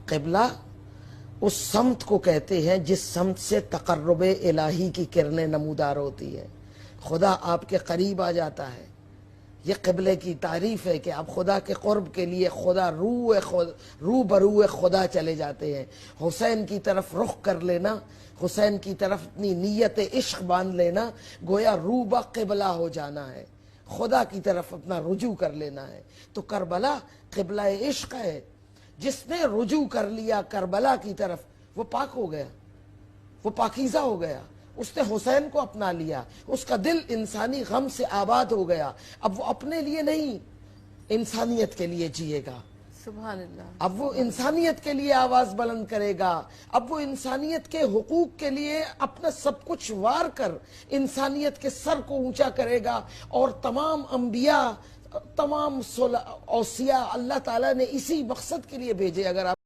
قبلہ اس سمت کو کہتے ہیں جس سمت سے تقرب الہی کی کرنیں نمودار ہوتی ہیں، خدا آپ کے قریب آ جاتا ہے۔ یہ قبلے کی تعریف ہے کہ آپ خدا کے قرب کے لیے رو برو خدا چلے جاتے ہیں۔ حسین کی طرف رخ کر لینا، حسین کی طرف اپنی نیت عشق باندھ لینا، گویا رو با قبلہ ہو جانا ہے، خدا کی طرف اپنا رجوع کر لینا ہے۔ تو کربلا قبلہ عشق ہے، جس نے رجوع کر لیا کربلا کی طرف وہ پاک ہو گیا، وہ پاکیزہ ہو گیا، اس نے حسین کو اپنا لیا، اس کا دل انسانی غم سے آباد ہو گیا۔ اب وہ اپنے لیے نہیں، انسانیت کے لیے جیے گا۔ سبحان اللہ۔ اب وہ انسانیت کے لیے آواز بلند کرے گا، اب وہ انسانیت کے حقوق کے لیے اپنا سب کچھ وار کر انسانیت کے سر کو اونچا کرے گا۔ اور تمام انبیاء، تمام اوصیاء اللہ تعالیٰ نے اسی مقصد کے لیے بھیجے۔ اگر آپ